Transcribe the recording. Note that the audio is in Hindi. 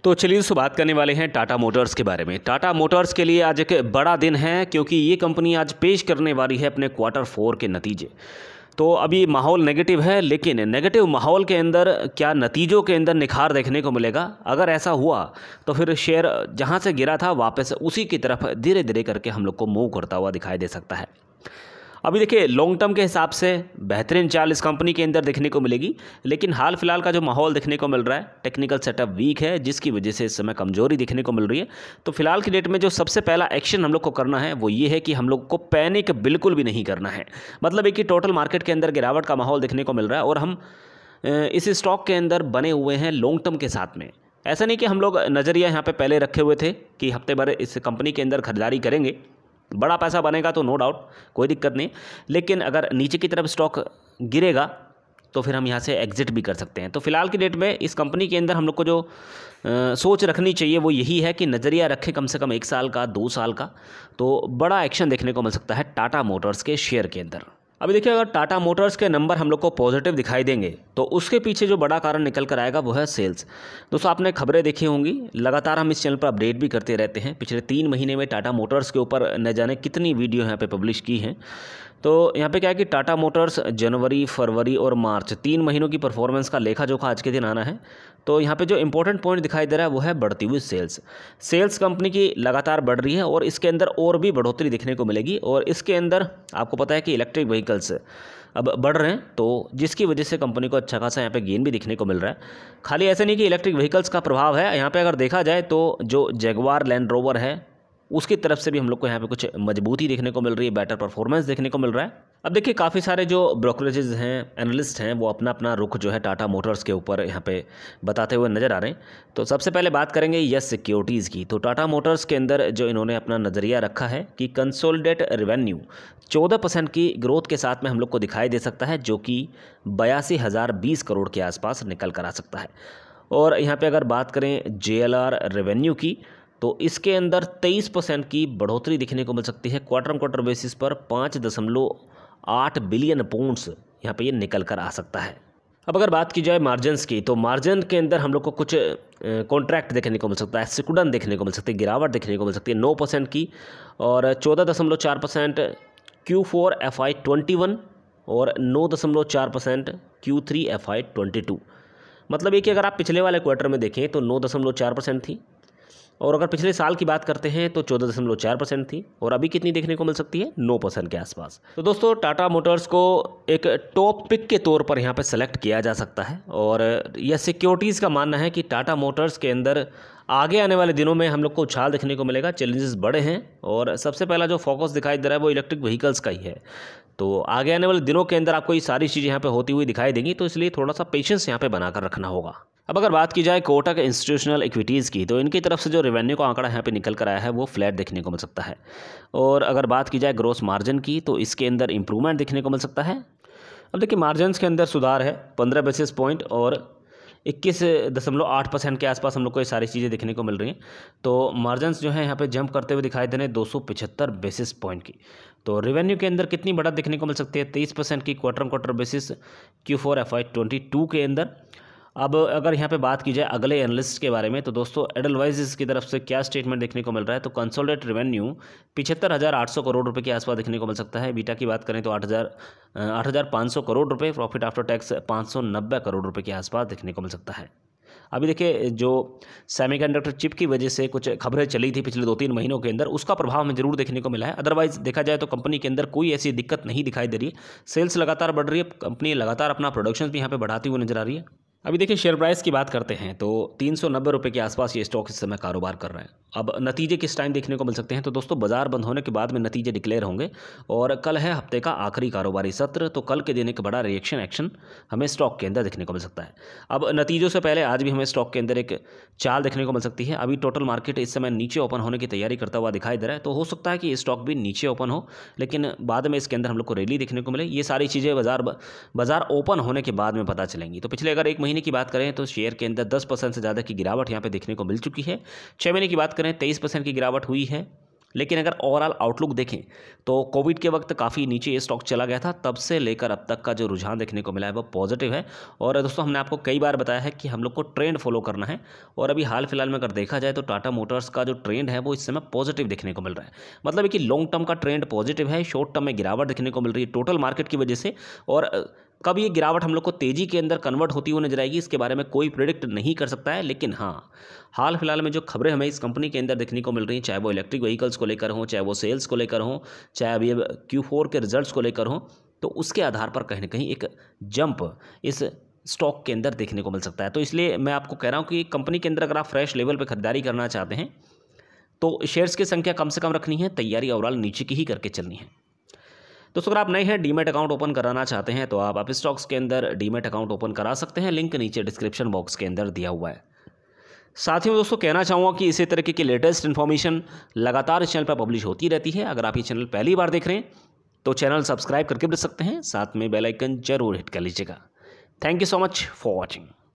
तो चलिए दोस्तों बात करने वाले हैं टाटा मोटर्स के बारे में। टाटा मोटर्स के लिए आज एक बड़ा दिन है क्योंकि ये कंपनी आज पेश करने वाली है अपने क्वार्टर 4 के नतीजे। तो अभी माहौल नेगेटिव है, लेकिन नेगेटिव माहौल के अंदर क्या नतीजों के अंदर निखार देखने को मिलेगा? अगर ऐसा हुआ तो फिर शेयर जहाँ से गिरा था वापस उसी की तरफ धीरे धीरे करके हम लोग को मूव करता हुआ दिखाई दे सकता है। अभी देखिए लॉन्ग टर्म के हिसाब से बेहतरीन चाल इस कंपनी के अंदर देखने को मिलेगी, लेकिन हाल फिलहाल का जो माहौल देखने को मिल रहा है, टेक्निकल सेटअप वीक है, जिसकी वजह से इस समय कमजोरी देखने को मिल रही है। तो फिलहाल की डेट में जो सबसे पहला एक्शन हम लोग को करना है वो ये है कि हम लोग को पैनिक बिल्कुल भी नहीं करना है। मतलब है कि टोटल मार्केट के अंदर गिरावट का माहौल देखने को मिल रहा है और हम इस स्टॉक के अंदर बने हुए हैं लॉन्ग टर्म के साथ में। ऐसा नहीं कि हम लोग नज़रिया यहाँ पे पहले रखे हुए थे कि हफ्ते भर इस कंपनी के अंदर खरीदारी करेंगे, बड़ा पैसा बनेगा तो नो डाउट कोई दिक्कत नहीं, लेकिन अगर नीचे की तरफ स्टॉक गिरेगा तो फिर हम यहाँ से एग्जिट भी कर सकते हैं। तो फिलहाल की डेट में इस कंपनी के अंदर हम लोग को जो सोच रखनी चाहिए वो यही है कि नज़रिया रखें कम से कम 1 साल का, 2 साल का, तो बड़ा एक्शन देखने को मिल सकता है टाटा मोटर्स के शेयर के अंदर। अभी देखिए अगर टाटा मोटर्स के नंबर हम लोग को पॉजिटिव दिखाई देंगे तो उसके पीछे जो बड़ा कारण निकल कर आएगा वो है सेल्स। दोस्तों आपने खबरें देखी होंगी, लगातार हम इस चैनल पर अपडेट भी करते रहते हैं। पिछले 3 महीने में टाटा मोटर्स के ऊपर न जाने कितनी वीडियो यहाँ पे पब्लिश की हैं। तो यहाँ पे क्या है कि टाटा मोटर्स जनवरी, फरवरी और मार्च 3 महीनों की परफॉर्मेंस का लेखा जोखा आज के दिन आना है। तो यहाँ पे जो इंपॉर्टेंट पॉइंट दिखाई दे रहा है वो है बढ़ती हुई सेल्स कंपनी की लगातार बढ़ रही है और इसके अंदर और भी बढ़ोतरी देखने को मिलेगी। और इसके अंदर आपको पता है कि इलेक्ट्रिक व्हीकल्स अब बढ़ रहे हैं, तो जिसकी वजह से कंपनी को अच्छा खासा यहाँ पे गेन भी दिखने को मिल रहा है। खाली ऐसा नहीं कि इलेक्ट्रिक व्हीकल्स का प्रभाव है, यहाँ पे अगर देखा जाए तो जो जगुआर लैंड रोवर है उसकी तरफ से भी हम लोग को यहाँ पे कुछ मजबूती देखने को मिल रही है, बेटर परफॉर्मेंस देखने को मिल रहा है। अब देखिए काफ़ी सारे जो ब्रोकरेजेस हैं, एनालिस्ट हैं, वो अपना अपना रुख जो है टाटा मोटर्स के ऊपर यहाँ पे बताते हुए नज़र आ रहे हैं। तो सबसे पहले बात करेंगे यस सिक्योरिटीज़ की। तो टाटा मोटर्स के अंदर जो इन्होंने अपना नज़रिया रखा है कि कंसोलिडेट रेवेन्यू 14% की ग्रोथ के साथ में हम लोग को दिखाई दे सकता है, जो कि 82,020 करोड़ के आसपास निकल कर आ सकता है। और यहाँ पे अगर बात करें JLR रेवेन्यू की तो इसके अंदर 23% की बढ़ोतरी दिखने को मिल सकती है। क्वार्टर बेसिस पर 5.8 बिलियन पाउंड्स यहाँ पे ये निकल कर आ सकता है। अब अगर बात की जाए मार्जिन्स की तो मार्जिन के अंदर हम लोग को कुछ कॉन्ट्रैक्ट देखने को मिल सकता है, सिकुड़न देखने को मिल सकती है, गिरावट देखने को मिल सकती है 9% की और 14.4% Q4 FY21 और 9.4% Q3 FY22। मतलब ये कि अगर आप पिछले वाले क्वार्टर में देखें तो 9.4% थी और अगर पिछले साल की बात करते हैं तो 14.4% थी और अभी कितनी देखने को मिल सकती है 9% के आसपास। तो दोस्तों टाटा मोटर्स को एक टॉप पिक के तौर पर यहाँ पे सेलेक्ट किया जा सकता है और यह सिक्योरिटीज़ का मानना है कि टाटा मोटर्स के अंदर आगे आने वाले दिनों में हम लोग को उछाल देखने को मिलेगा। चैलेंजेस बड़े हैं और सबसे पहला जो फोकस दिखाई दे रहा है वो इलेक्ट्रिक व्हीकल्स का ही है। तो आगे आने वाले दिनों के अंदर आपको ये सारी चीज़ें यहाँ पे होती हुई दिखाई देंगी, तो इसलिए थोड़ा सा पेशेंस यहाँ पे बनाकर रखना होगा। अब अगर बात की जाए कोटक इंस्टीट्यूशनल इक्विटीज़ की तो इनकी तरफ से जो रेवेन्यू का आंकड़ा यहाँ पे निकल कर आया है वो फ्लैट देखने को मिल सकता है। और अगर बात की जाए ग्रोस मार्जिन की तो इसके अंदर इंप्रूवमेंट देखने को मिल सकता है। अब देखिए मार्जिन्स के अंदर सुधार है 15 बेसिस पॉइंट और 21.8% के आसपास हम लोग को ये सारी चीज़ें देखने को मिल रही हैं। तो मार्जिन्स जो है यहाँ पे जंप करते हुए दिखाई दे रहे हैं 275 बेसिस पॉइंट की। तो रेवेन्यू के अंदर कितनी बढ़त देखने को मिल सकती है 23% की क्वार्टर बेसिस Q4 FY22 के अंदर। अब अगर यहाँ पे बात की जाए अगले एनालिस्ट के बारे में तो दोस्तों एडलवाइज की तरफ से क्या स्टेटमेंट देखने को मिल रहा है, तो कंसोलिडेटेड रेवेन्यू 75,800 करोड़ रुपए के आसपास देखने को मिल सकता है। बीटा की बात करें तो 8,500 करोड़ रुपए, प्रॉफिट आफ्टर टैक्स 590 करोड़ रुपए के आसपास देखने को मिल सकता है। अभी देखिए जो सेमीकंडक्टर चिप की वजह से कुछ खबरें चली थी पिछले 2-3 महीनों के अंदर, उसका प्रभाव हमें जरूर देखने को मिला है। अदरवाइज देखा जाए तो कंपनी के अंदर कोई ऐसी दिक्कत नहीं दिखाई दे रही है। सेल्स लगातार बढ़ रही है, कंपनी लगातार अपना प्रोडक्शन भी यहाँ पे बढ़ाती हुई नजर आ रही है। अभी देखिए शेयर प्राइस की बात करते हैं तो 390 रुपये के आसपास ये स्टॉक इस समय कारोबार कर रहा है। अब नतीजे किस टाइम देखने को मिल सकते हैं, तो दोस्तों बाजार बंद होने के बाद में नतीजे डिक्लेयर होंगे और कल है हफ्ते का आखिरी कारोबारी सत्र, तो कल के दिन एक बड़ा रिएक्शन एक्शन हमें स्टॉक के अंदर देखने को मिल सकता है। अब नतीजों से पहले आज भी हमें स्टॉक के अंदर एक चाल देखने को मिल सकती है। अभी टोटल मार्केट इस समय नीचे ओपन होने की तैयारी करता हुआ दिखाई दे रहा है, तो हो सकता है कि स्टॉक भी नीचे ओपन हो, लेकिन बाद में इसके अंदर हम लोग को रैली देखने को मिले। ये सारी चीज़ें बाजार ओपन होने के बाद में पता चलेंगी। तो पिछले अगर 1 महीने की बात करें तो शेयर के अंदर 10% से ज़्यादा की गिरावट यहाँ पे देखने को मिल चुकी है। 6 महीने की बात करें 23% की गिरावट हुई है। लेकिन अगर ओवरऑल आउटलुक देखें तो कोविड के वक्त काफ़ी नीचे ये स्टॉक चला गया था, तब से लेकर अब तक का जो रुझान देखने को मिला है वो पॉजिटिव है। और दोस्तों हमने आपको कई बार बताया है कि हम लोग को ट्रेंड फॉलो करना है, और अभी हाल फिलहाल में अगर देखा जाए तो टाटा मोटर्स का जो ट्रेंड है वो इस समय पॉजिटिव देखने को मिल रहा है। मतलब कि लॉन्ग टर्म का ट्रेंड पॉजिटिव है, शॉर्ट टर्म में गिरावट देखने को मिल रही है टोटल मार्केट की वजह से। और कब ये गिरावट हम लोग को तेज़ी के अंदर कन्वर्ट होती हुई नजर आएगी इसके बारे में कोई प्रिडिक्ट नहीं कर सकता है। लेकिन हाँ, हाल फिलहाल में जो खबरें हमें इस कंपनी के अंदर देखने को मिल रही हैं, चाहे वो इलेक्ट्रिक व्हीकल्स को लेकर हों, चाहे वो सेल्स को लेकर हों, चाहे अभी Q4 के रिजल्ट्स को लेकर हों, तो उसके आधार पर कहीं ना कहीं एक जंप इस स्टॉक के अंदर देखने को मिल सकता है। तो इसलिए मैं आपको कह रहा हूँ कि कंपनी के अंदर अगर आप फ्रेश लेवल पर खरीदारी करना चाहते हैं तो शेयर्स की संख्या कम से कम रखनी है, तैयारी ओवरऑल नीचे की ही करके चलनी है। दोस्तों अगर आप नए हैं, डीमैट अकाउंट ओपन कराना चाहते हैं तो आप स्टॉक्स के अंदर डीमैट अकाउंट ओपन करा सकते हैं, लिंक नीचे डिस्क्रिप्शन बॉक्स के अंदर दिया हुआ है। साथ ही में दोस्तों कहना चाहूँगा कि इसी तरीके की लेटेस्ट इन्फॉर्मेशन लगातार इस चैनल पर पब्लिश होती रहती है। अगर आप ये चैनल पहली बार देख रहे हैं तो चैनल सब्सक्राइब करके रख सकते हैं, साथ में बेल आइकन जरूर हिट कर लीजिएगा। Thank you so much for watching.